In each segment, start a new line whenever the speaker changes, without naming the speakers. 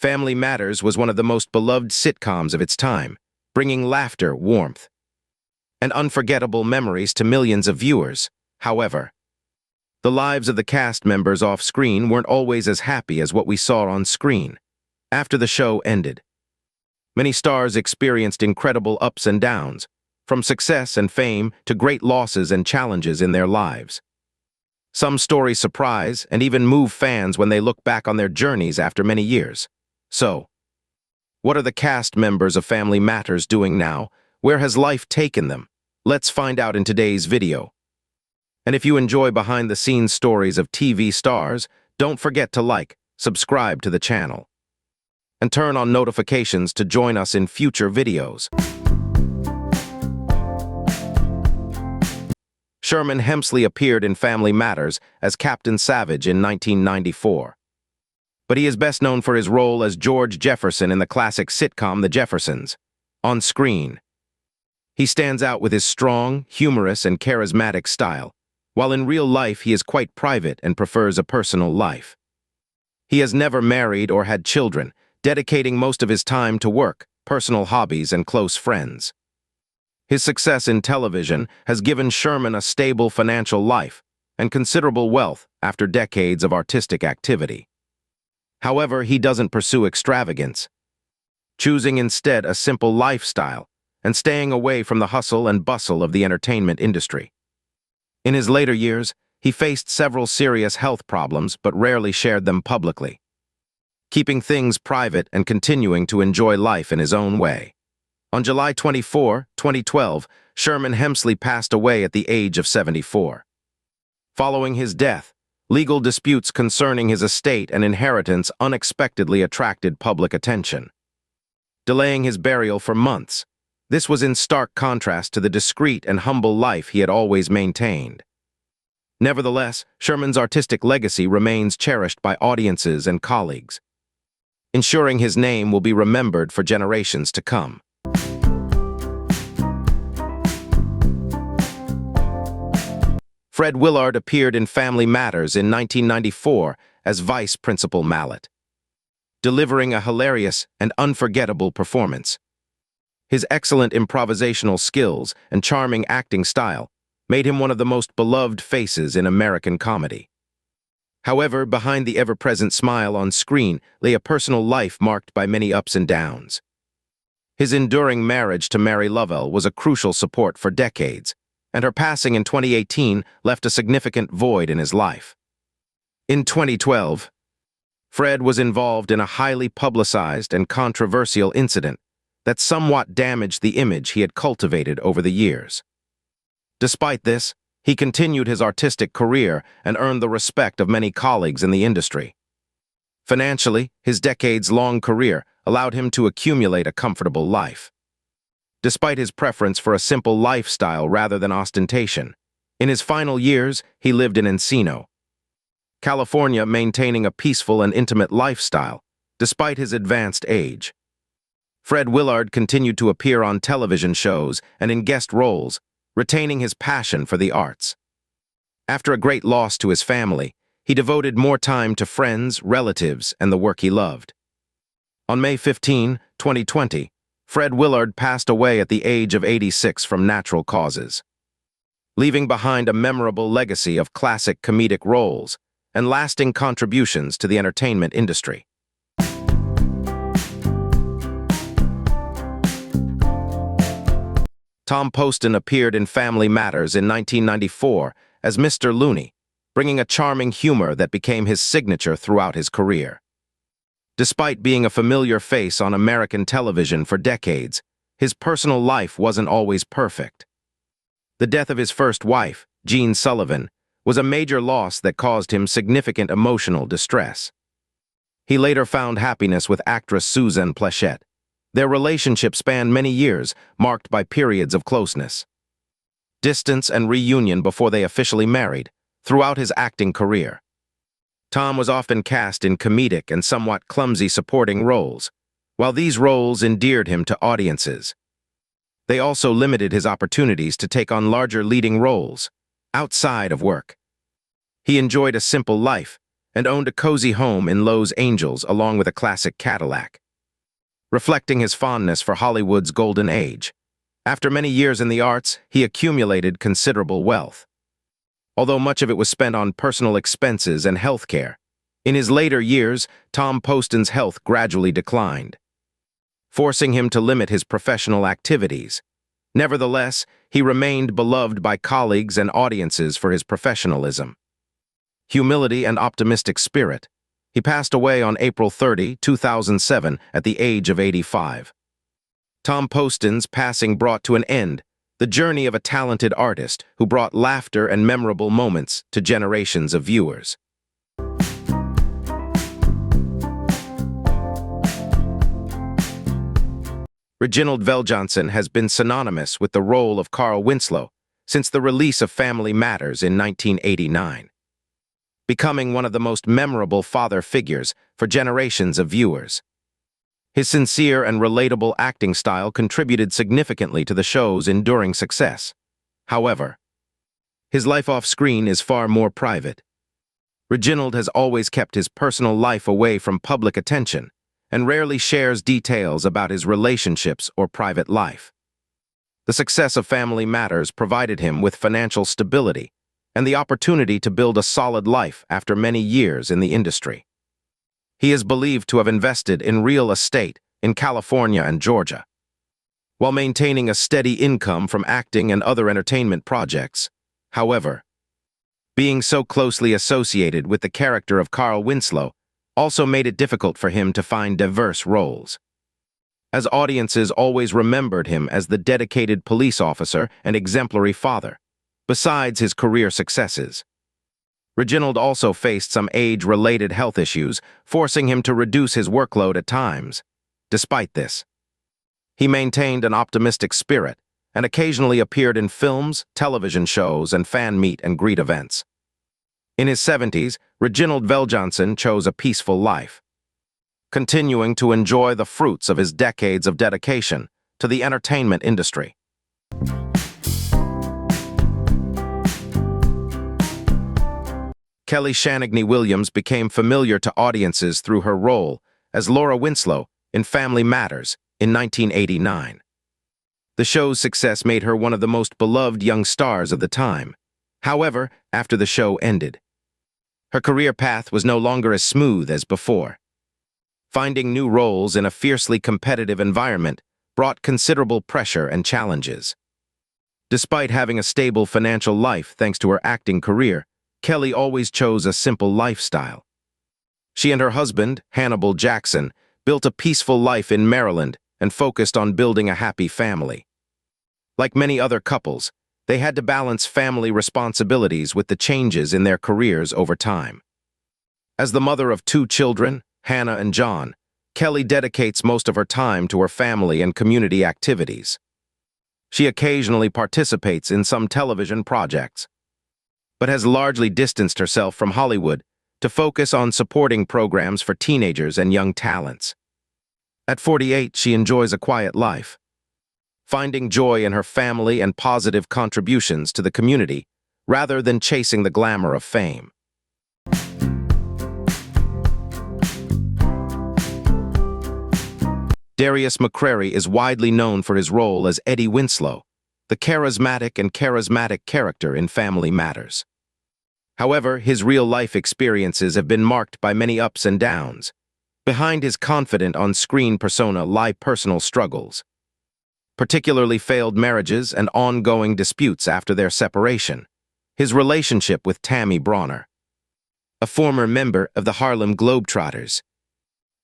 Family Matters was one of the most beloved sitcoms of its time, bringing laughter, warmth, and unforgettable memories to millions of viewers. However, the lives of the cast members off-screen weren't always as happy as what we saw on screen. After the show ended, many stars experienced incredible ups and downs, from success and fame to great losses and challenges in their lives. Some stories surprise and even move fans when they look back on their journeys after many years. So, what are the cast members of Family Matters doing now? Where has life taken them? Let's find out in today's video. And if you enjoy behind-the-scenes stories of TV stars, don't forget to like, subscribe to the channel, and turn on notifications to join us in future videos. Sherman Hemsley appeared in Family Matters as Captain Savage in 1994. But he is best known for his role as George Jefferson in the classic sitcom The Jeffersons. On screen, he stands out with his strong, humorous, and charismatic style, while in real life he is quite private and prefers a personal life. He has never married or had children, dedicating most of his time to work, personal hobbies, and close friends. His success in television has given Sherman a stable financial life and considerable wealth after decades of artistic activity. However, he doesn't pursue extravagance, choosing instead a simple lifestyle and staying away from the hustle and bustle of the entertainment industry. In his later years, he faced several serious health problems but rarely shared them publicly, keeping things private and continuing to enjoy life in his own way. On July 24, 2012, Sherman Hemsley passed away at the age of 74. Following his death, legal disputes concerning his estate and inheritance unexpectedly attracted public attention, delaying his burial for months. This was in stark contrast to the discreet and humble life he had always maintained. Nevertheless, Sherman's artistic legacy remains cherished by audiences and colleagues, ensuring his name will be remembered for generations to come. Fred Willard appeared in Family Matters in 1994 as Vice Principal Mallet, delivering a hilarious and unforgettable performance. His excellent improvisational skills and charming acting style made him one of the most beloved faces in American comedy. However, behind the ever-present smile on screen lay a personal life marked by many ups and downs. His enduring marriage to Mary Lovell was a crucial support for decades, and her passing in 2018 left a significant void in his life. In 2012, Fred was involved in a highly publicized and controversial incident that somewhat damaged the image he had cultivated over the years. Despite this, he continued his artistic career and earned the respect of many colleagues in the industry. Financially, his decades-long career allowed him to accumulate a comfortable life. Despite his preference for a simple lifestyle rather than ostentation, in his final years, he lived in Encino, California, maintaining a peaceful and intimate lifestyle, despite his advanced age. Fred Willard continued to appear on television shows and in guest roles, retaining his passion for the arts. After a great loss to his family, he devoted more time to friends, relatives, and the work he loved. On May 15, 2020, Fred Willard passed away at the age of 86 from natural causes, leaving behind a memorable legacy of classic comedic roles and lasting contributions to the entertainment industry. Tom Poston appeared in Family Matters in 1994 as Mr. Looney, bringing a charming humor that became his signature throughout his career. Despite being a familiar face on American television for decades, his personal life wasn't always perfect. The death of his first wife, Jean Sullivan, was a major loss that caused him significant emotional distress. He later found happiness with actress Suzanne Pleshette. Their relationship spanned many years, marked by periods of closeness, distance, and reunion before they officially married. Throughout his acting career, Tom was often cast in comedic and somewhat clumsy supporting roles. While these roles endeared him to audiences, they also limited his opportunities to take on larger leading roles outside of work. He enjoyed a simple life, and owned a cozy home in Los Angeles along with a classic Cadillac, reflecting his fondness for Hollywood's golden age. After many years in the arts, he accumulated considerable wealth. Although much of it was spent on personal expenses and health care, in his later years, Tom Poston's health gradually declined, forcing him to limit his professional activities. Nevertheless, he remained beloved by colleagues and audiences for his professionalism, humility, and optimistic spirit. He passed away on April 30, 2007, at the age of 85. Tom Poston's passing brought to an end the journey of a talented artist who brought laughter and memorable moments to generations of viewers. Reginald VelJohnson has been synonymous with the role of Carl Winslow since the release of Family Matters in 1989, becoming one of the most memorable father figures for generations of viewers. His sincere and relatable acting style contributed significantly to the show's enduring success. However, his life off-screen is far more private. Reginald has always kept his personal life away from public attention and rarely shares details about his relationships or private life. The success of Family Matters provided him with financial stability and the opportunity to build a solid life after many years in the industry. He is believed to have invested in real estate in California and Georgia, while maintaining a steady income from acting and other entertainment projects. However, being so closely associated with the character of Carl Winslow also made it difficult for him to find diverse roles, as audiences always remembered him as the dedicated police officer and exemplary father. Besides his career successes, Reginald also faced some age-related health issues, forcing him to reduce his workload at times. Despite this, he maintained an optimistic spirit and occasionally appeared in films, television shows, and fan meet-and-greet events. In his 70s, Reginald VelJohnson chose a peaceful life, continuing to enjoy the fruits of his decades of dedication to the entertainment industry. Kelly Shanagney Williams became familiar to audiences through her role as Laura Winslow in Family Matters in 1989. The show's success made her one of the most beloved young stars of the time. However, after the show ended, her career path was no longer as smooth as before. Finding new roles in a fiercely competitive environment brought considerable pressure and challenges. Despite having a stable financial life thanks to her acting career, Kelly always chose a simple lifestyle. She and her husband, Hannibal Jackson, built a peaceful life in Maryland and focused on building a happy family. Like many other couples, they had to balance family responsibilities with the changes in their careers over time. As the mother of 2 children, Hannah and John, Kelly dedicates most of her time to her family and community activities. She occasionally participates in some television projects, but has largely distanced herself from Hollywood to focus on supporting programs for teenagers and young talents. At 48, she enjoys a quiet life, finding joy in her family and positive contributions to the community rather than chasing the glamour of fame. Darius McCrary is widely known for his role as Eddie Winslow, the charismatic character in Family Matters. However, his real-life experiences have been marked by many ups and downs. Behind his confident on-screen persona lie personal struggles, particularly failed marriages and ongoing disputes after their separation. His relationship with Tammy Bronner, a former member of the Harlem Globetrotters,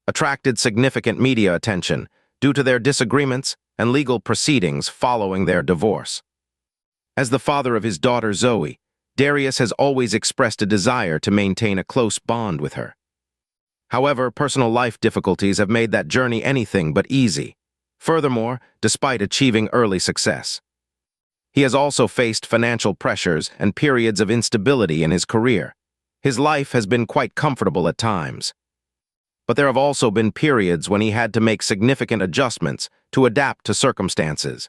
attracted significant media attention due to their disagreements and legal proceedings following their divorce. As the father of his daughter Zoe, Darius has always expressed a desire to maintain a close bond with her. However, personal life difficulties have made that journey anything but easy. Furthermore, despite achieving early success, he has also faced financial pressures and periods of instability in his career. His life has been quite comfortable at times, but there have also been periods when he had to make significant adjustments to adapt to circumstances.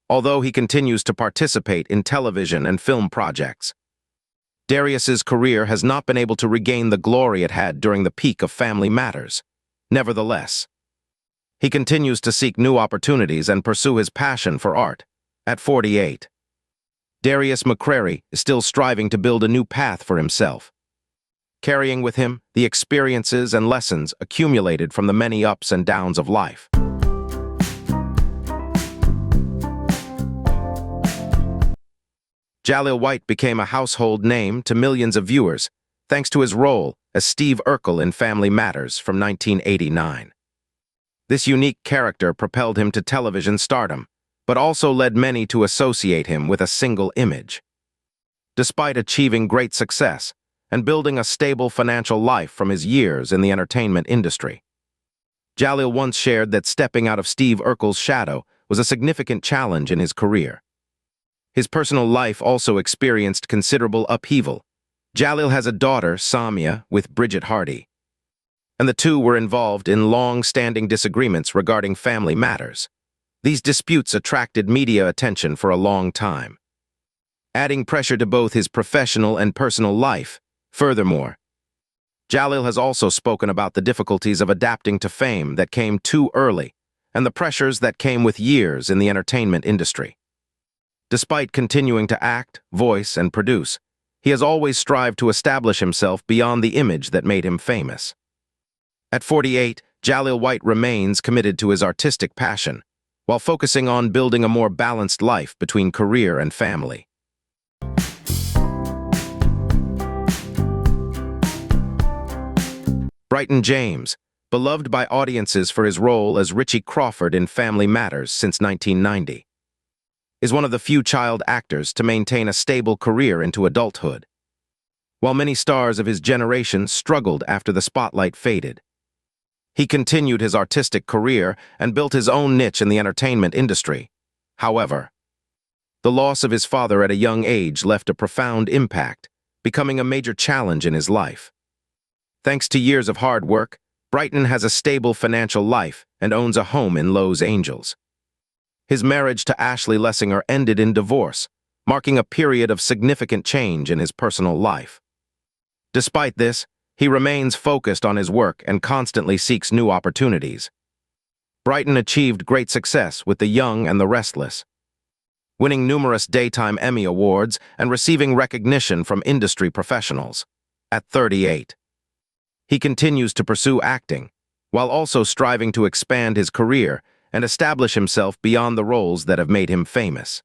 Although he continues to participate in television and film projects, Darius's career has not been able to regain the glory it had during the peak of Family Matters. Nevertheless, he continues to seek new opportunities and pursue his passion for art. At 48, Darius McCrary is still striving to build a new path for himself, carrying with him the experiences and lessons accumulated from the many ups and downs of life. Jaleel White became a household name to millions of viewers thanks to his role as Steve Urkel in Family Matters from 1989. This unique character propelled him to television stardom, but also led many to associate him with a single image. Despite achieving great success and building a stable financial life from his years in the entertainment industry, Jaleel once shared that stepping out of Steve Urkel's shadow was a significant challenge in his career. His personal life also experienced considerable upheaval. Jaleel has a daughter, Samia, with Bridget Hardy, and the two were involved in long-standing disagreements regarding family matters. These disputes attracted media attention for a long time, adding pressure to both his professional and personal life. Furthermore, Jaleel has also spoken about the difficulties of adapting to fame that came too early and the pressures that came with years in the entertainment industry. Despite continuing to act, voice, and produce, he has always strived to establish himself beyond the image that made him famous. At 48, Jaleel White remains committed to his artistic passion, while focusing on building a more balanced life between career and family. Bryton James, beloved by audiences for his role as Richie Crawford in Family Matters since 1990, is one of the few child actors to maintain a stable career into adulthood. While many stars of his generation struggled after the spotlight faded, he continued his artistic career and built his own niche in the entertainment industry. However, the loss of his father at a young age left a profound impact, becoming a major challenge in his life. Thanks to years of hard work, Bryton has a stable financial life and owns a home in Los Angeles. His marriage to Ashley Lessinger ended in divorce, marking a period of significant change in his personal life. Despite this, he remains focused on his work and constantly seeks new opportunities. Bryton achieved great success with The Young and the Restless, winning numerous Daytime Emmy Awards and receiving recognition from industry professionals. At 38, he continues to pursue acting, while also striving to expand his career and establish himself beyond the roles that have made him famous.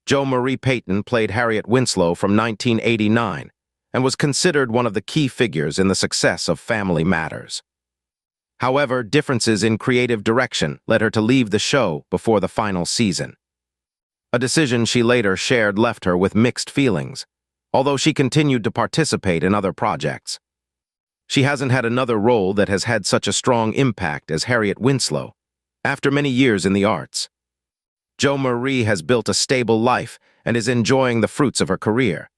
Jo Marie Payton played Harriet Winslow from 1989 and was considered one of the key figures in the success of Family Matters. However, differences in creative direction led her to leave the show before the final season. A decision she later shared left her with mixed feelings, although she continued to participate in other projects. She hasn't had another role that has had such a strong impact as Harriet Winslow. After many years in the arts, Jo Marie has built a stable life and is enjoying the fruits of her career,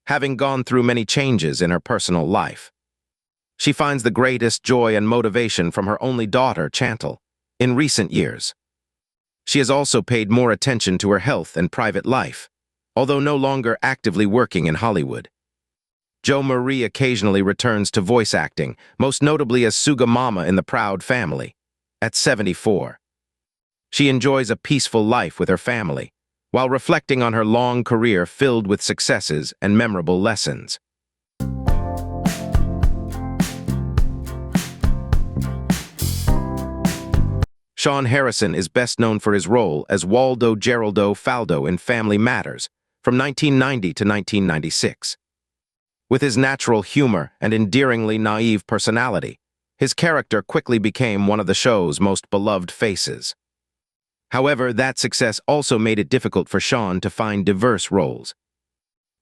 having gone through many changes in her personal life. She finds the greatest joy and motivation from her only daughter, Chantal, in recent years. She has also paid more attention to her health and private life, although no longer actively working in Hollywood. Jo Marie occasionally returns to voice acting, most notably as Suga Mama in The Proud Family. At 74, she enjoys a peaceful life with her family, while reflecting on her long career filled with successes and memorable lessons. Sean Harrison is best known for his role as Waldo Geraldo Faldo in Family Matters from 1990 to 1996. With his natural humor and endearingly naive personality, his character quickly became one of the show's most beloved faces. However, that success also made it difficult for Sean to find diverse roles,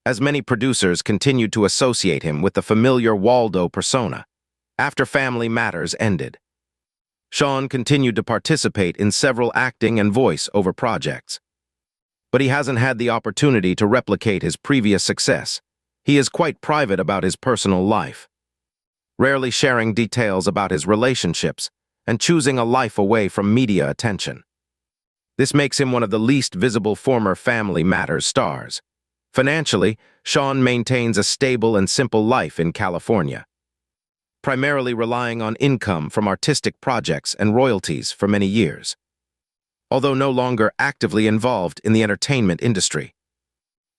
as many producers continued to associate him with the familiar Waldo persona. After Family Matters ended, Sean continued to participate in several acting and voice-over projects, but he hasn't had the opportunity to replicate his previous success. He is quite private about his personal life, rarely sharing details about his relationships and choosing a life away from media attention. This makes him one of the least visible former Family Matters stars. Financially, Sean maintains a stable and simple life in California, primarily relying on income from artistic projects and royalties for many years. Although no longer actively involved in the entertainment industry,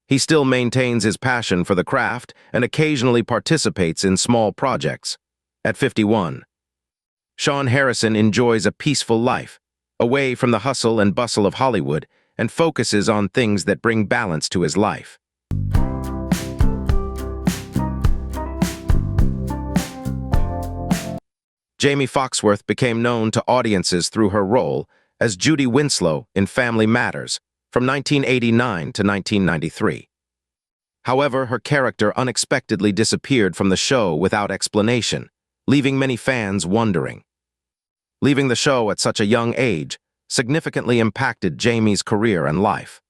he still maintains his passion for the craft and occasionally participates in small projects. At 51, Sean Harrison enjoys a peaceful life, away from the hustle and bustle of Hollywood, and focuses on things that bring balance to his life. Jamie Foxworth became known to audiences through her role as Judy Winslow in Family Matters from 1989 to 1993. However, her character unexpectedly disappeared from the show without explanation, leaving many fans wondering. Leaving the show at such a young age significantly impacted Jamie's career and life,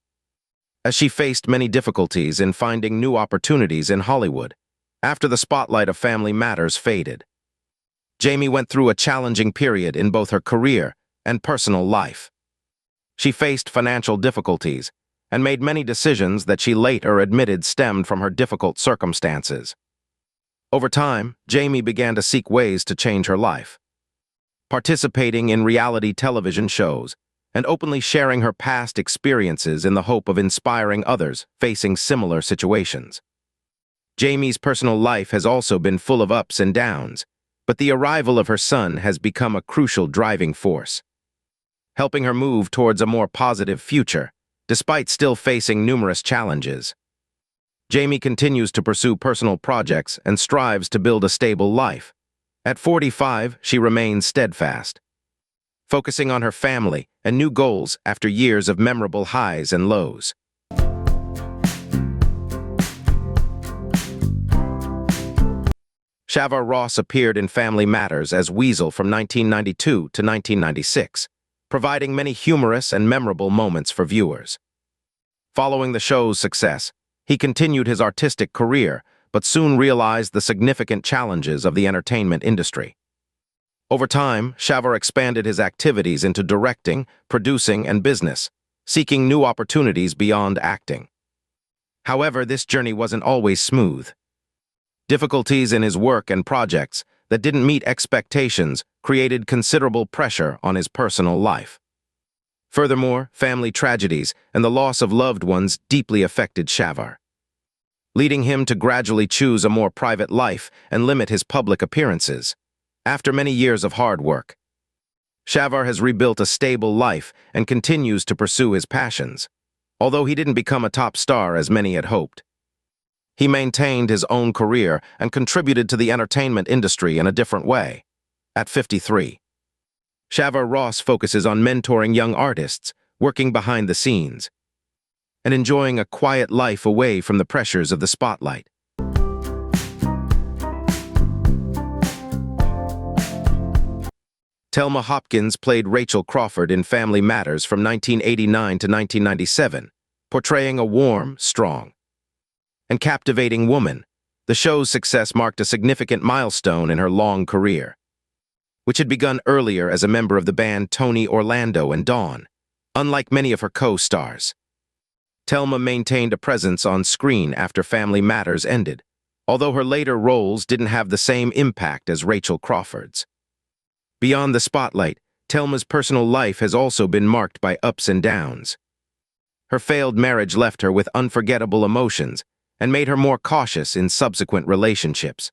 as she faced many difficulties in finding new opportunities in Hollywood after the spotlight of Family Matters faded. Jamie went through a challenging period in both her career and personal life. She faced financial difficulties and made many decisions that she later admitted stemmed from her difficult circumstances. Over time, Jamie began to seek ways to change her life, participating in reality television shows and openly sharing her past experiences in the hope of inspiring others facing similar situations. Jamie's personal life has also been full of ups and downs, but the arrival of her son has become a crucial driving force, helping her move towards a more positive future, despite still facing numerous challenges. Jamie continues to pursue personal projects and strives to build a stable life. At 45, she remains steadfast, focusing on her family and new goals after years of memorable highs and lows. Shavar Ross appeared in Family Matters as Weasel from 1992 to 1996, providing many humorous and memorable moments for viewers. Following the show's success, he continued his artistic career, but soon realized the significant challenges of the entertainment industry. Over time, Shavar expanded his activities into directing, producing, and business, seeking new opportunities beyond acting. However, this journey wasn't always smooth. Difficulties in his work and projects that didn't meet expectations created considerable pressure on his personal life. Furthermore, family tragedies and the loss of loved ones deeply affected Shavar, leading him to gradually choose a more private life and limit his public appearances. After many years of hard work, Shavar has rebuilt a stable life and continues to pursue his passions, although he didn't become a top star as many had hoped. He maintained his own career and contributed to the entertainment industry in a different way. At 53, Shavar Ross focuses on mentoring young artists, working behind the scenes, and enjoying a quiet life away from the pressures of the spotlight. Thelma Hopkins played Rachel Crawford in Family Matters from 1989 to 1997, portraying a warm, strong, and captivating woman. The show's success marked a significant milestone in her long career, which had begun earlier as a member of the band Tony Orlando and Dawn. Unlike many of her co-stars, Thelma maintained a presence on screen after Family Matters ended, although her later roles didn't have the same impact as Rachel Crawford's. Beyond the spotlight, Thelma's personal life has also been marked by ups and downs. Her failed marriage left her with unforgettable emotions and made her more cautious in subsequent relationships.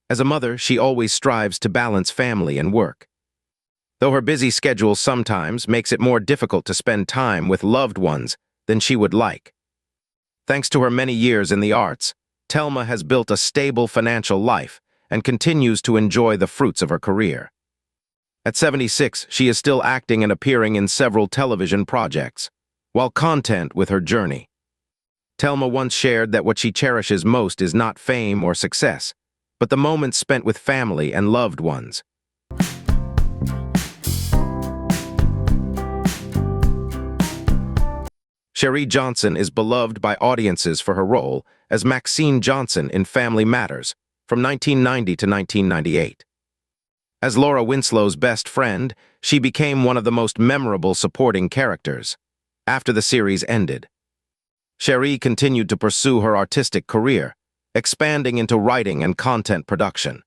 As a mother, she always strives to balance family and work, though her busy schedule sometimes makes it more difficult to spend time with loved ones than she would like. Thanks to her many years in the arts, Thelma has built a stable financial life and continues to enjoy the fruits of her career. At 76, she is still acting and appearing in several television projects, while content with her journey. Thelma once shared that what she cherishes most is not fame or success, but the moments spent with family and loved ones. Cherie Johnson is beloved by audiences for her role as Maxine Johnson in Family Matters from 1990 to 1998. As Laura Winslow's best friend, she became one of the most memorable supporting characters. After the series ended, Cherie continued to pursue her artistic career, expanding into writing and content production,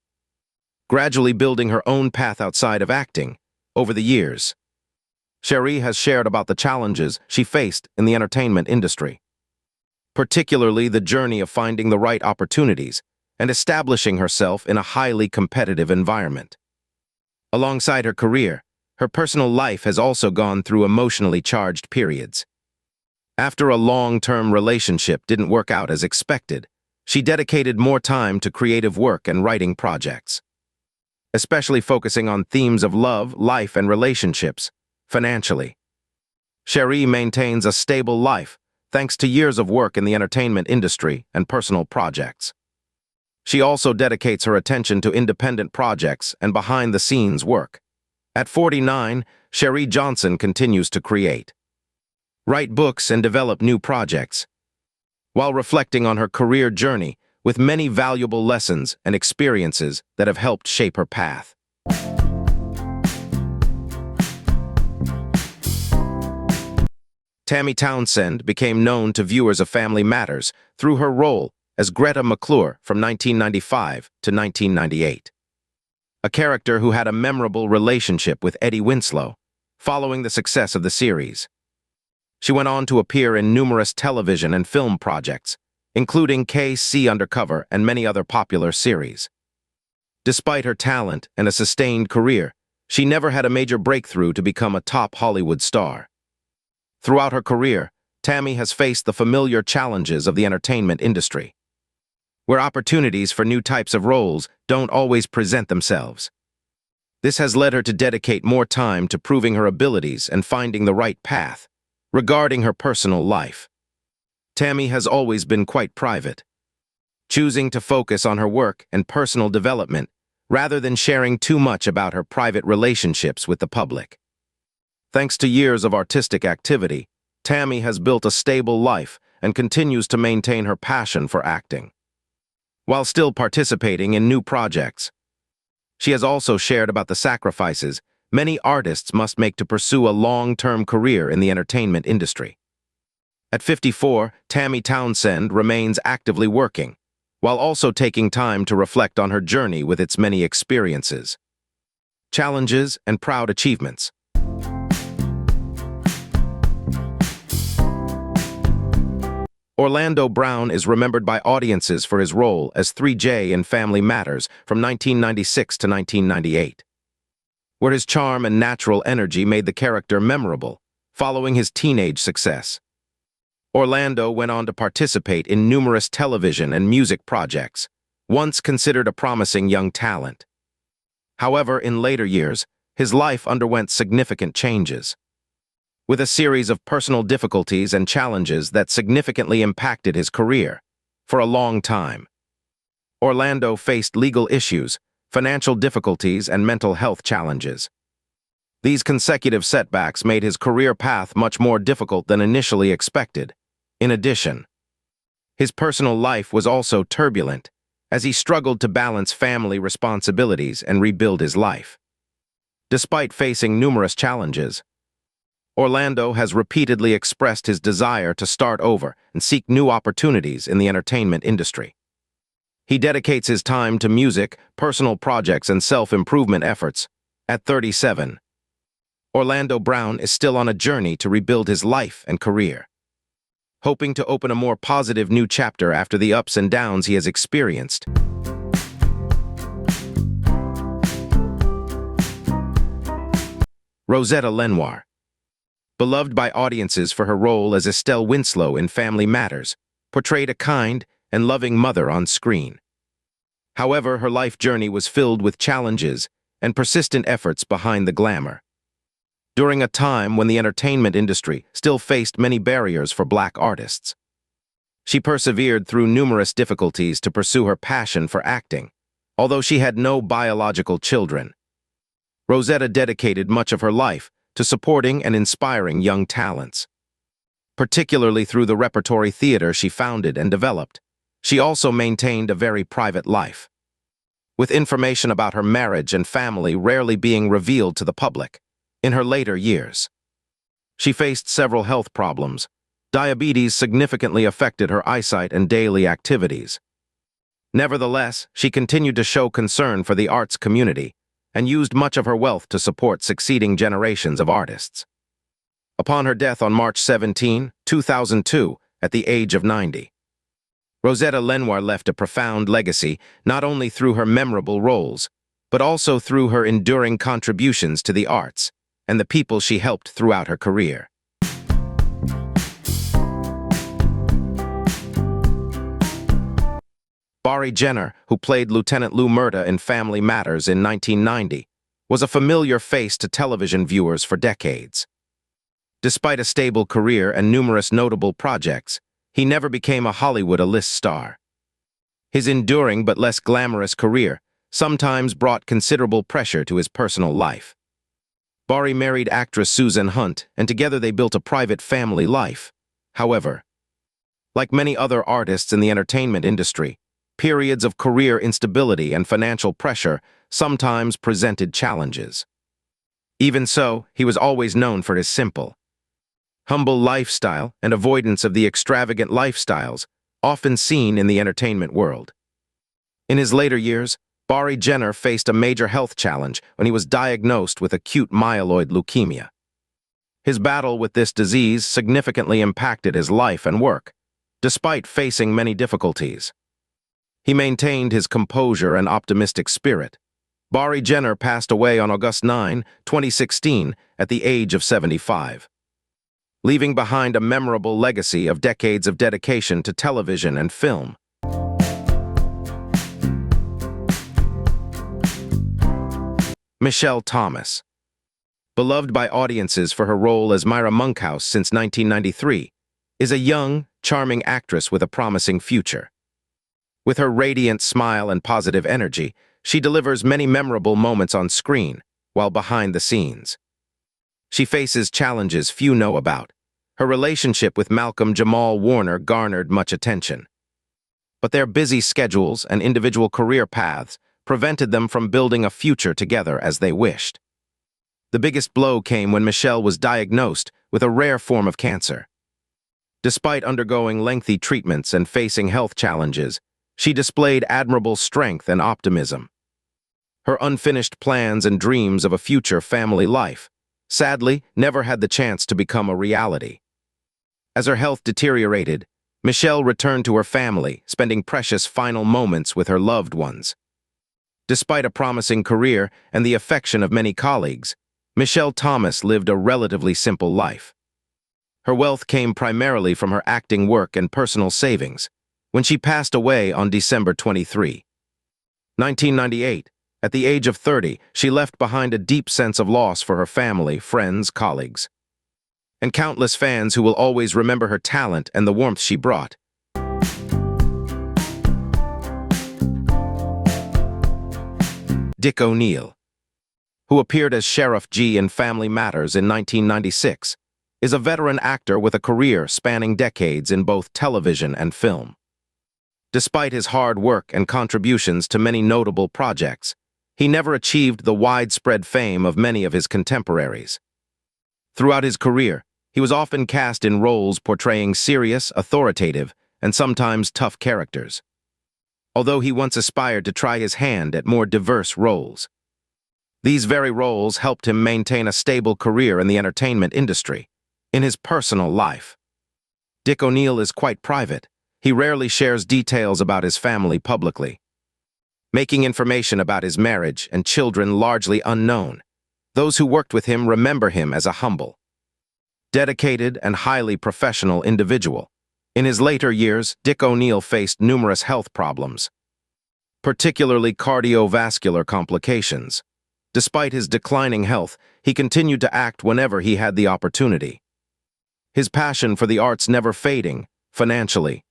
gradually building her own path outside of acting. Over the years, Cherie has shared about the challenges she faced in the entertainment industry, particularly the journey of finding the right opportunities and establishing herself in a highly competitive environment. Alongside her career, her personal life has also gone through emotionally charged periods. After a long-term relationship didn't work out as expected, she dedicated more time to creative work and writing projects, especially focusing on themes of love, life, and relationships. Financially, Cherie maintains a stable life thanks to years of work in the entertainment industry and personal projects. She also dedicates her attention to independent projects and behind-the-scenes work. At 49, Cherie Johnson continues to create, write books, and develop new projects, while reflecting on her career journey with many valuable lessons and experiences that have helped shape her path. Tammy Townsend became known to viewers of Family Matters through her role as Greta McClure from 1995 to 1998, a character who had a memorable relationship with Eddie Winslow following the success of the series. She went on to appear in numerous television and film projects, including KC Undercover and many other popular series. Despite her talent and a sustained career, she never had a major breakthrough to become a top Hollywood star. Throughout her career, Tammy has faced the familiar challenges of the entertainment industry, where opportunities for new types of roles don't always present themselves. This has led her to dedicate more time to proving her abilities and finding the right path. Regarding her personal life, Tammy has always been quite private, choosing to focus on her work and personal development rather than sharing too much about her private relationships with the public. Thanks to years of artistic activity, Tammy has built a stable life and continues to maintain her passion for acting, while still participating in new projects. She has also shared about the sacrifices many artists must make to pursue a long-term career in the entertainment industry. At 54, Tammy Townsend remains actively working, while also taking time to reflect on her journey with its many experiences, challenges, and proud achievements. Orlando Brown is remembered by audiences for his role as 3J in Family Matters from 1996 to 1998. Where his charm and natural energy made the character memorable, following his teenage success. Orlando went on to participate in numerous television and music projects, once considered a promising young talent. However, in later years, his life underwent significant changes, with a series of personal difficulties and challenges that significantly impacted his career. For a long time, Orlando faced legal issues, financial difficulties, and mental health challenges. These consecutive setbacks made his career path much more difficult than initially expected. In addition, his personal life was also turbulent, as he struggled to balance family responsibilities and rebuild his life. Despite facing numerous challenges, Orlando has repeatedly expressed his desire to start over and seek new opportunities in the entertainment industry. He dedicates his time to music, personal projects, and self-improvement efforts. At 37, Orlando Brown is still on a journey to rebuild his life and career, hoping to open a more positive new chapter after the ups and downs he has experienced. Rosetta Lenoir, beloved by audiences for her role as Estelle Winslow in Family Matters, portrayed a kind and loving mother on screen. However, her life journey was filled with challenges and persistent efforts behind the glamour. During a time when the entertainment industry still faced many barriers for Black artists, she persevered through numerous difficulties to pursue her passion for acting. Although she had no biological children, Rosetta dedicated much of her life to supporting and inspiring young talents, particularly through the repertory theater she founded and developed. She also maintained a very private life, with information about her marriage and family rarely being revealed to the public. In her later years, she faced several health problems. Diabetes significantly affected her eyesight and daily activities. Nevertheless, she continued to show concern for the arts community and used much of her wealth to support succeeding generations of artists. Upon her death on March 17, 2002, at the age of 90, Rosetta Lenoir left a profound legacy not only through her memorable roles, but also through her enduring contributions to the arts and the people she helped throughout her career. Barry Jenner, who played Lieutenant Lou Murda in Family Matters in 1990, was a familiar face to television viewers for decades. Despite a stable career and numerous notable projects, he never became a Hollywood A-list star. His enduring but less glamorous career sometimes brought considerable pressure to his personal life. Barry married actress Susan Hunt, and together they built a private family life. However, like many other artists in the entertainment industry, periods of career instability and financial pressure sometimes presented challenges. Even so, he was always known for his simple, humble lifestyle and avoidance of the extravagant lifestyles often seen in the entertainment world. In his later years, Barry Jenner faced a major health challenge when he was diagnosed with acute myeloid leukemia. His battle with this disease significantly impacted his life and work, despite facing many difficulties. He maintained his composure and optimistic spirit. Barry Jenner passed away on August 9, 2016, at the age of 75, leaving behind a memorable legacy of decades of dedication to television and film. Michelle Thomas. Beloved by audiences for her role as Myra Monkhouse since 1993, is a young, charming actress with a promising future. With her radiant smile and positive energy, she delivers many memorable moments on screen, while behind the scenes she faces challenges few know about. Her relationship with Malcolm Jamal Warner garnered much attention, but their busy schedules and individual career paths prevented them from building a future together as they wished. The biggest blow came when Michelle was diagnosed with a rare form of cancer. Despite undergoing lengthy treatments and facing health challenges, she displayed admirable strength and optimism. Her unfinished plans and dreams of a future family life, sadly, never had the chance to become a reality. As her health deteriorated, Michelle returned to her family, spending precious final moments with her loved ones. Despite a promising career and the affection of many colleagues, Michelle Thomas lived a relatively simple life. Her wealth came primarily from her acting work and personal savings. When she passed away on December 23, 1998, at the age of 30, she left behind a deep sense of loss for her family, friends, colleagues, and countless fans who will always remember her talent and the warmth she brought. Dick O'Neill, who appeared as Sheriff G in Family Matters in 1996, is a veteran actor with a career spanning decades in both television and film. Despite his hard work and contributions to many notable projects, he never achieved the widespread fame of many of his contemporaries. Throughout his career, he was often cast in roles portraying serious, authoritative, and sometimes tough characters. Although he once aspired to try his hand at more diverse roles, these very roles helped him maintain a stable career in the entertainment industry. In his personal life, Dick O'Neill is quite private. He rarely shares details about his family publicly, making information about his marriage and children largely unknown. Those who worked with him remember him as a humble, dedicated, and highly professional individual. In his later years, Dick O'Neill faced numerous health problems, particularly cardiovascular complications. Despite his declining health, he continued to act whenever he had the opportunity, his passion for the arts never fading. Financially,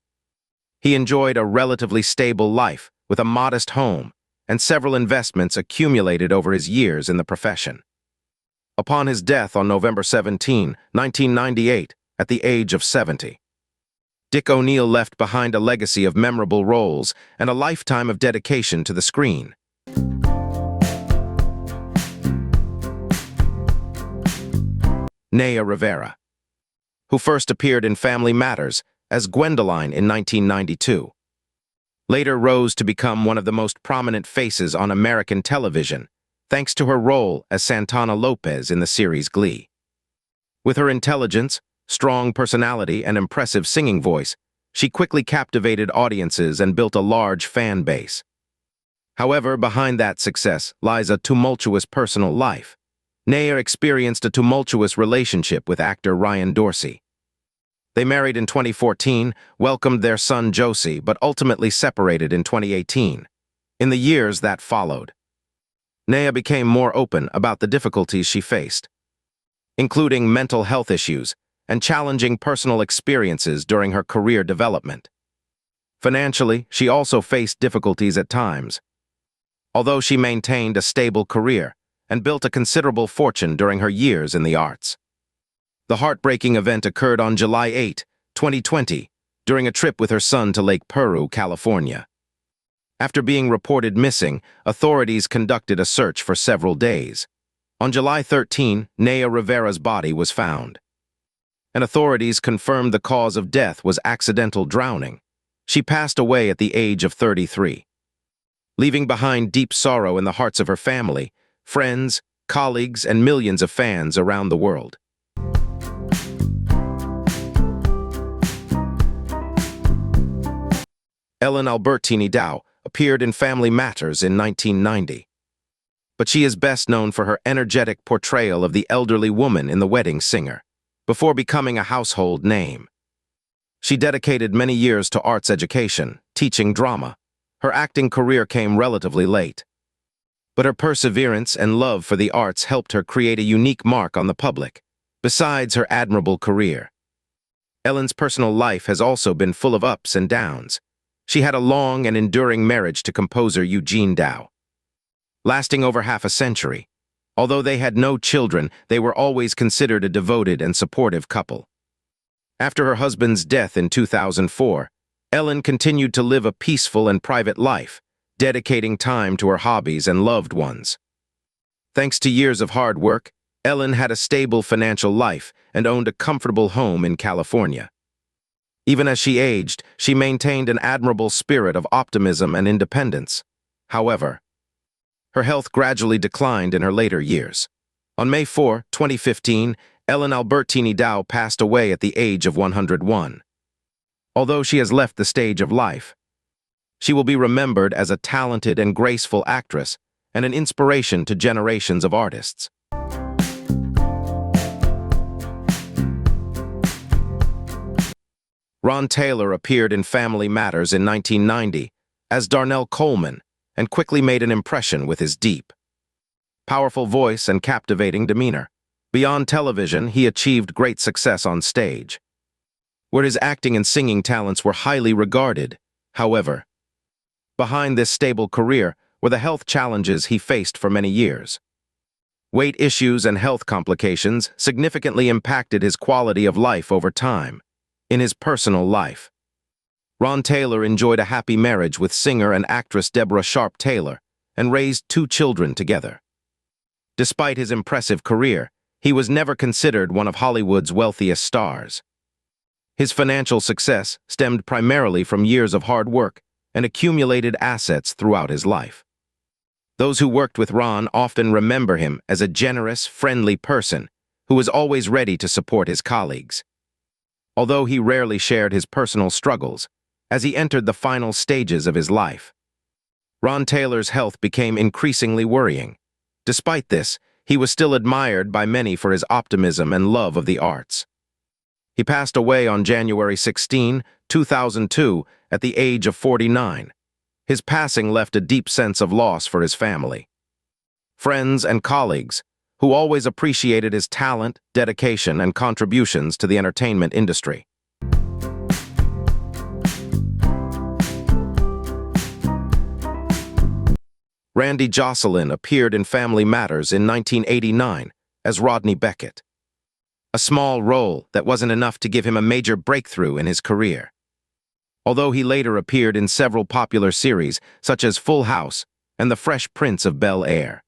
he enjoyed a relatively stable life with a modest home and several investments accumulated over his years in the profession. Upon his death on November 17, 1998, at the age of 70, Dick O'Neill left behind a legacy of memorable roles and a lifetime of dedication to the screen. Naya Rivera, who first appeared in Family Matters as Gwendoline in 1992. Later rose to become one of the most prominent faces on American television, thanks to her role as Santana Lopez in the series Glee. With her intelligence, strong personality, and impressive singing voice, she quickly captivated audiences and built a large fan base. However, behind that success lies a tumultuous personal life. Naya experienced a tumultuous relationship with actor Ryan Dorsey. They married in 2014, welcomed their son Josie, but ultimately separated in 2018. In the years that followed, Naya became more open about the difficulties she faced, including mental health issues and challenging personal experiences during her career development. Financially, she also faced difficulties at times, although she maintained a stable career and built a considerable fortune during her years in the arts. The heartbreaking event occurred on July 8, 2020, during a trip with her son to Lake Peru, California. After being reported missing, authorities conducted a search for several days. On July 13, Naya Rivera's body was found, and authorities confirmed the cause of death was accidental drowning. She passed away at the age of 33, leaving behind deep sorrow in the hearts of her family, friends, colleagues, and millions of fans around the world. Ellen Albertini Dow appeared in Family Matters in 1990. But she is best known for her energetic portrayal of the elderly woman in The Wedding Singer, before becoming a household name. She dedicated many years to arts education, teaching drama. Her acting career came relatively late, but her perseverance and love for the arts helped her create a unique mark on the public. Besides her admirable career, Ellen's personal life has also been full of ups and downs. She had a long and enduring marriage to composer Eugene Dow, lasting over half a century. Although they had no children, they were always considered a devoted and supportive couple. After her husband's death in 2004, Ellen continued to live a peaceful and private life, dedicating time to her hobbies and loved ones. Thanks to years of hard work, Ellen had a stable financial life and owned a comfortable home in California. Even as she aged, she maintained an admirable spirit of optimism and independence. However, her health gradually declined in her later years. On May 4, 2015, Ellen Albertini Dow passed away at the age of 101. Although she has left the stage of life, she will be remembered as a talented and graceful actress and an inspiration to generations of artists. Ron Taylor appeared in Family Matters in 1990 as Darnell Coleman and quickly made an impression with his deep, powerful voice and captivating demeanor. Beyond television, he achieved great success on stage, where his acting and singing talents were highly regarded. However, behind this stable career were the health challenges he faced for many years. Weight issues and health complications significantly impacted his quality of life over time. In his personal life, Ron Taylor enjoyed a happy marriage with singer and actress Deborah Sharp Taylor and raised 2 children together. Despite his impressive career, he was never considered one of Hollywood's wealthiest stars. His financial success stemmed primarily from years of hard work and accumulated assets throughout his life. Those who worked with Ron often remember him as a generous, friendly person who was always ready to support his colleagues. Although he rarely shared his personal struggles, as he entered the final stages of his life, Ron Taylor's health became increasingly worrying. Despite this, he was still admired by many for his optimism and love of the arts. He passed away on January 16, 2002, at the age of 49. His passing left a deep sense of loss for his family, friends, and colleagues, who always appreciated his talent, dedication, and contributions to the entertainment industry. Randy Jocelyn appeared in Family Matters in 1989 as Rodney Beckett, a small role that wasn't enough to give him a major breakthrough in his career. Although he later appeared in several popular series such as Full House and The Fresh Prince of Bel-Air,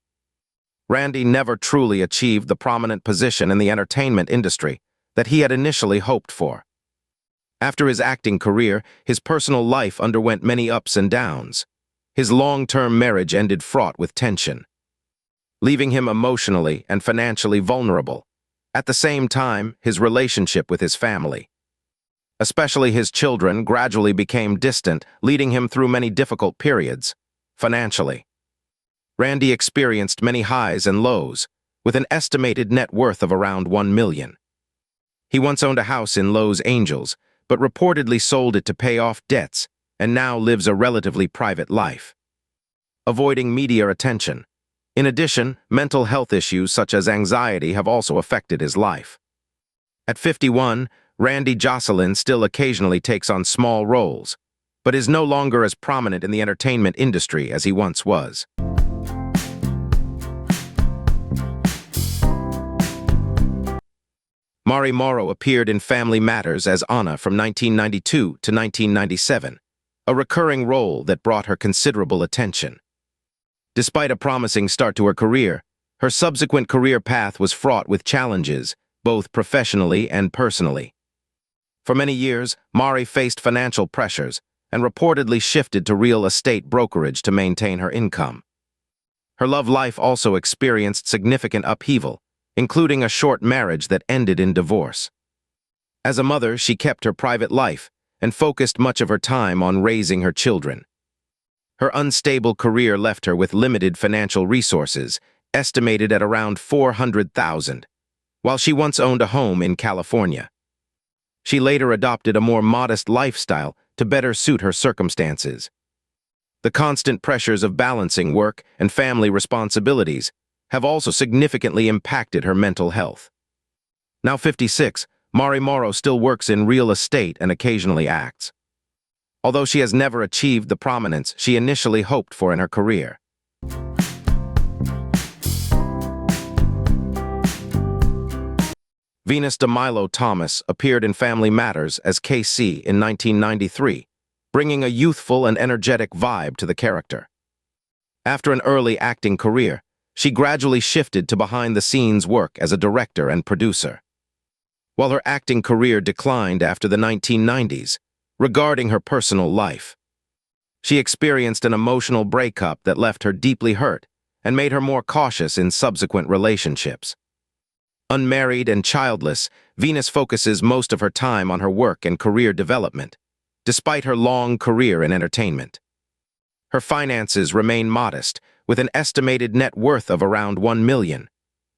Randy never truly achieved the prominent position in the entertainment industry that he had initially hoped for. After his acting career, his personal life underwent many ups and downs. His long-term marriage ended fraught with tension, leaving him emotionally and financially vulnerable. At the same time, his relationship with his family, especially his children, gradually became distant, leading him through many difficult periods. Financially, Randy experienced many highs and lows, with an estimated net worth of around $1 million. He once owned a house in Los Angeles, but reportedly sold it to pay off debts and now lives a relatively private life, avoiding media attention. In addition, mental health issues such as anxiety have also affected his life. At 51, Randy Jocelyn still occasionally takes on small roles, but is no longer as prominent in the entertainment industry as he once was. Mari Morrow appeared in Family Matters as Anna from 1992 to 1997, a recurring role that brought her considerable attention. Despite a promising start to her career, her subsequent career path was fraught with challenges, both professionally and personally. For many years, Mari faced financial pressures and reportedly shifted to real estate brokerage to maintain her income. Her love life also experienced significant upheaval, including a short marriage that ended in divorce. As a mother, she kept her private life and focused much of her time on raising her children. Her unstable career left her with limited financial resources, estimated at around $400,000, while she once owned a home in California. She later adopted a more modest lifestyle to better suit her circumstances. The constant pressures of balancing work and family responsibilities have also significantly impacted her mental health. Now 56, Mari Morrow still works in real estate and occasionally acts, although she has never achieved the prominence she initially hoped for in her career. Venus de Milo Thomas appeared in Family Matters as KC in 1993, bringing a youthful and energetic vibe to the character. After an early acting career, she gradually shifted to behind-the-scenes work as a director and producer. While her acting career declined after the 1990s, regarding her personal life, she experienced an emotional breakup that left her deeply hurt and made her more cautious in subsequent relationships. Unmarried and childless, Venus focuses most of her time on her work and career development, despite her long career in entertainment. Her finances remain modest, with an estimated net worth of around $1 million.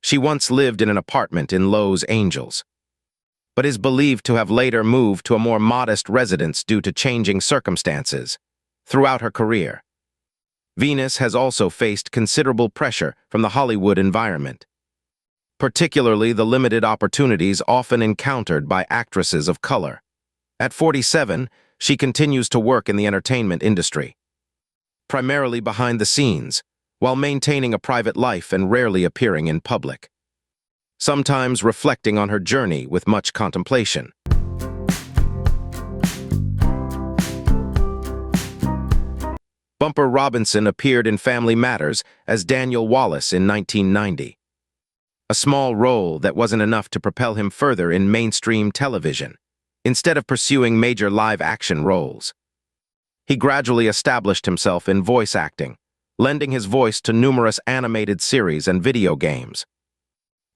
She once lived in an apartment in Los Angeles, but is believed to have later moved to a more modest residence due to changing circumstances. Throughout her career, Venus has also faced considerable pressure from the Hollywood environment, particularly the limited opportunities often encountered by actresses of color. At 47, she continues to work in the entertainment industry, primarily behind the scenes, while maintaining a private life and rarely appearing in public, sometimes reflecting on her journey with much contemplation. Bumper Robinson appeared in Family Matters as Daniel Wallace in 1990, a small role that wasn't enough to propel him further in mainstream television. Instead of pursuing major live-action roles, he gradually established himself in voice acting, lending his voice to numerous animated series and video games,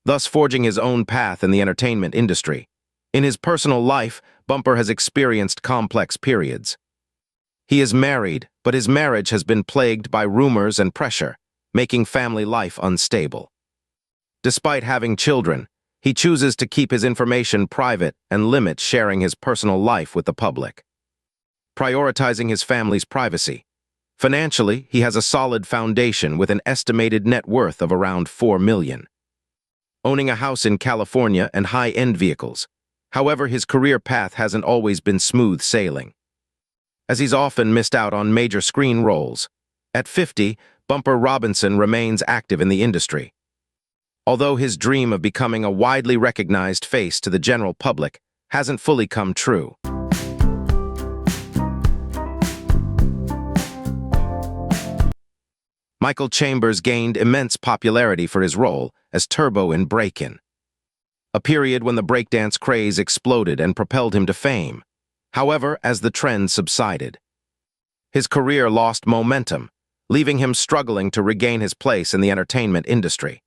thus forging his own path in the entertainment industry. In his personal life, Bumper has experienced complex periods. He is married, but his marriage has been plagued by rumors and pressure, making family life unstable. Despite having children, he chooses to keep his information private and limits sharing his personal life with the public, prioritizing his family's privacy. Financially, he has a solid foundation with an estimated net worth of around $4 million, owning a house in California and high-end vehicles. However, his career path hasn't always been smooth sailing, as he's often missed out on major screen roles. At 50, Bumper Robinson remains active in the industry, although his dream of becoming a widely recognized face to the general public hasn't fully come true. Michael Chambers gained immense popularity for his role as Turbo in Breakin', a period when the breakdance craze exploded and propelled him to fame. However, as the trend subsided, his career lost momentum, leaving him struggling to regain his place in the entertainment industry.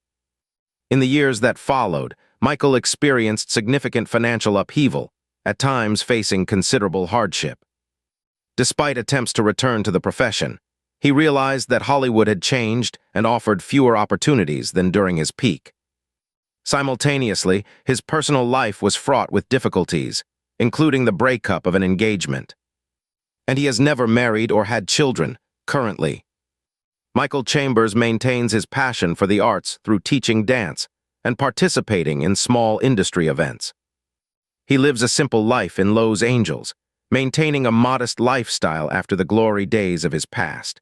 In the years that followed, Michael experienced significant financial upheaval, at times facing considerable hardship. Despite attempts to return to the profession, he realized that Hollywood had changed and offered fewer opportunities than during his peak. Simultaneously, his personal life was fraught with difficulties, including the breakup of an engagement. And he has never married or had children, currently. Michael Chambers maintains his passion for the arts through teaching dance and participating in small industry events. He lives a simple life in Los Angeles, maintaining a modest lifestyle after the glory days of his past.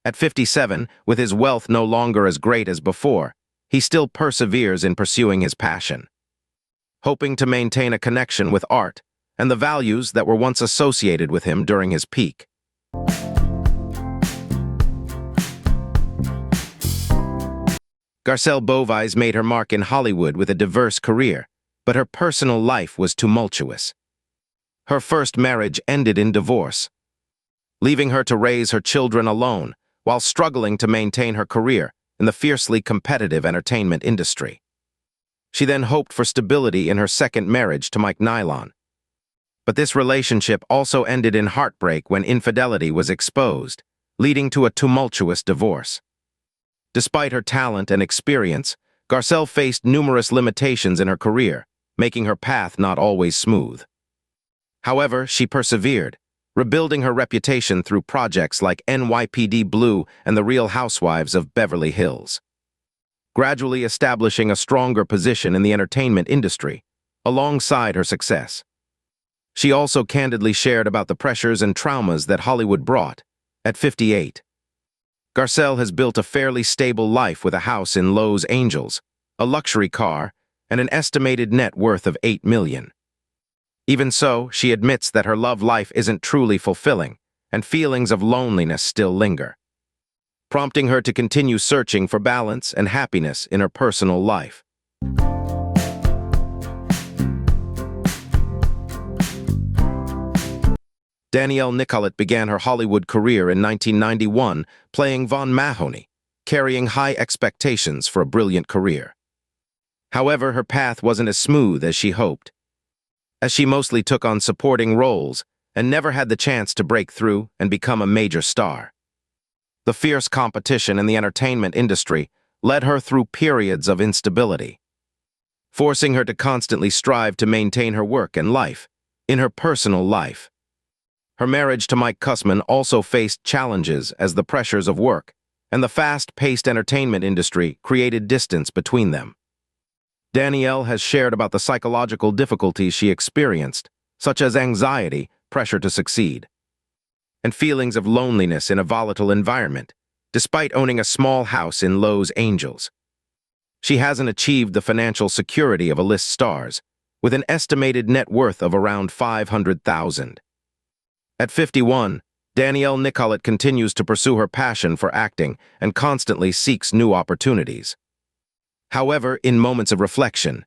At 57, with his wealth no longer as great as before, he still perseveres in pursuing his passion, hoping to maintain a connection with art and the values that were once associated with him during his peak. Garcelle Beauvais made her mark in Hollywood with a diverse career, but her personal life was tumultuous. Her first marriage ended in divorce, leaving her to raise her children alone while struggling to maintain her career in the fiercely competitive entertainment industry. She then hoped for stability in her second marriage to Mike Nylon. But this relationship also ended in heartbreak when infidelity was exposed, leading to a tumultuous divorce. Despite her talent and experience, Garcelle faced numerous limitations in her career, making her path not always smooth. However, she persevered, rebuilding her reputation through projects like NYPD Blue and The Real Housewives of Beverly Hills, gradually establishing a stronger position in the entertainment industry, alongside her success. She also candidly shared about the pressures and traumas that Hollywood brought. At 58, Garcelle has built a fairly stable life with a house in Los Angeles, a luxury car, and an estimated net worth of $8 million. Even so, she admits that her love life isn't truly fulfilling, and feelings of loneliness still linger, prompting her to continue searching for balance and happiness in her personal life. Danielle Nicolette began her Hollywood career in 1991 playing Vaughn Mahoney, carrying high expectations for a brilliant career. However, her path wasn't as smooth as she hoped, as she mostly took on supporting roles and never had the chance to break through and become a major star. The fierce competition in the entertainment industry led her through periods of instability, forcing her to constantly strive to maintain her work and life. In her personal life, her marriage to Mike Cussman also faced challenges as the pressures of work and the fast-paced entertainment industry created distance between them. Danielle has shared about the psychological difficulties she experienced, such as anxiety, pressure to succeed, and feelings of loneliness in a volatile environment, despite owning a small house in Los Angeles. She hasn't achieved the financial security of A-list stars, with an estimated net worth of around $500,000. At 51, Danielle Nicolette continues to pursue her passion for acting and constantly seeks new opportunities. However, in moments of reflection,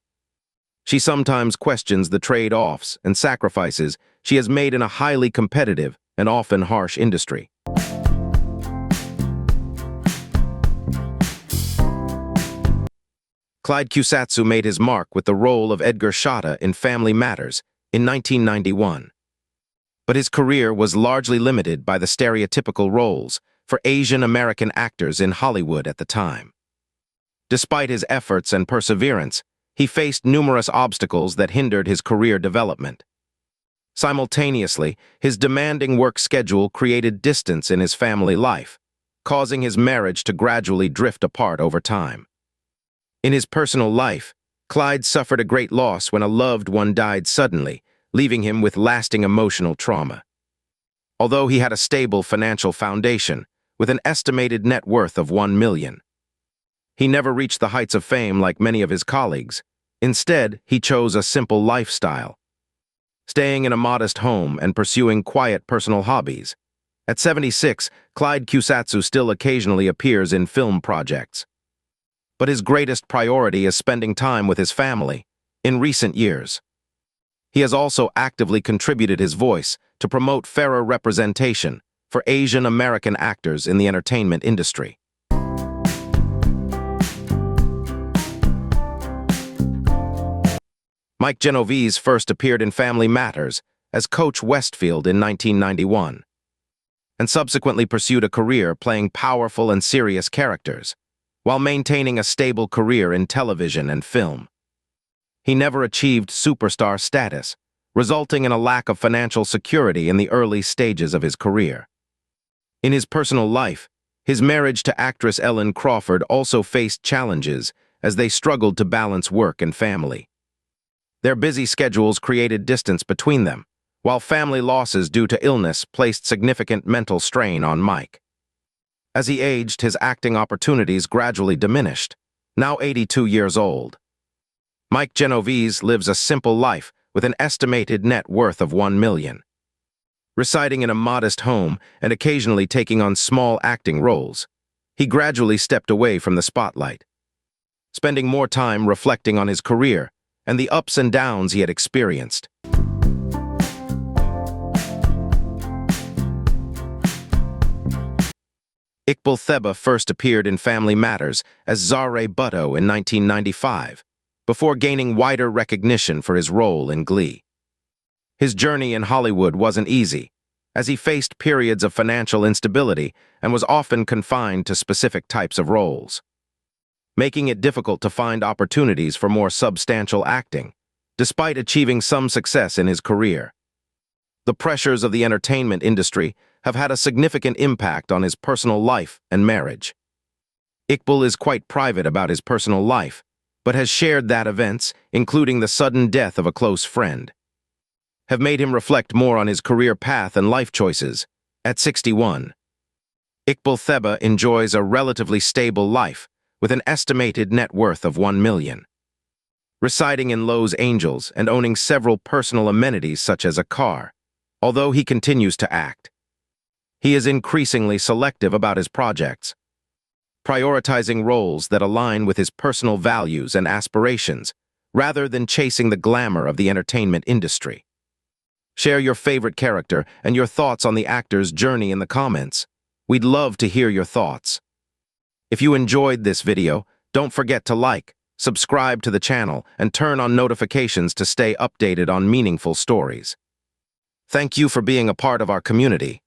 she sometimes questions the trade-offs and sacrifices she has made in a highly competitive and often harsh industry. Clyde Cusatsu made his mark with the role of Edgar Shatta in Family Matters in 1991. But his career was largely limited by the stereotypical roles for Asian American actors in Hollywood at the time. Despite his efforts and perseverance, he faced numerous obstacles that hindered his career development. Simultaneously, his demanding work schedule created distance in his family life, causing his marriage to gradually drift apart over time. In his personal life, Clyde suffered a great loss when a loved one died suddenly, leaving him with lasting emotional trauma. Although he had a stable financial foundation, with an estimated net worth of $1 million, he never reached the heights of fame like many of his colleagues. Instead, he chose a simple lifestyle, staying in a modest home and pursuing quiet personal hobbies. At 76, Clyde Cusatsu still occasionally appears in film projects. But his greatest priority is spending time with his family. In recent years, he has also actively contributed his voice to promote fairer representation for Asian American actors in the entertainment industry. Mike Genovese first appeared in Family Matters as Coach Westfield in 1991, and subsequently pursued a career playing powerful and serious characters, while maintaining a stable career in television and film. He never achieved superstar status, resulting in a lack of financial security in the early stages of his career. In his personal life, his marriage to actress Ellen Crawford also faced challenges as they struggled to balance work and family. Their busy schedules created distance between them, while family losses due to illness placed significant mental strain on Mike. As he aged, his acting opportunities gradually diminished. Now 82 years old, Mike Genovese lives a simple life with an estimated net worth of $1 million. Residing in a modest home and occasionally taking on small acting roles, he gradually stepped away from the spotlight, spending more time reflecting on his career and the ups and downs he had experienced. Iqbal Theba first appeared in Family Matters as Zare Bhutto in 1995, before gaining wider recognition for his role in Glee. His journey in Hollywood wasn't easy, as he faced periods of financial instability and was often confined to specific types of roles, making it difficult to find opportunities for more substantial acting, despite achieving some success in his career. The pressures of the entertainment industry have had a significant impact on his personal life and marriage. Iqbal is quite private about his personal life, but has shared that events, including the sudden death of a close friend, have made him reflect more on his career path and life choices. At 61, Iqbal Theba enjoys a relatively stable life with an estimated net worth of $1 million. Residing in Los Angeles and owning several personal amenities such as a car, although he continues to act, he is increasingly selective about his projects, prioritizing roles that align with his personal values and aspirations, rather than chasing the glamour of the entertainment industry. Share your favorite character and your thoughts on the actor's journey in the comments. We'd love to hear your thoughts. If you enjoyed this video, don't forget to like, subscribe to the channel, and turn on notifications to stay updated on meaningful stories. Thank you for being a part of our community.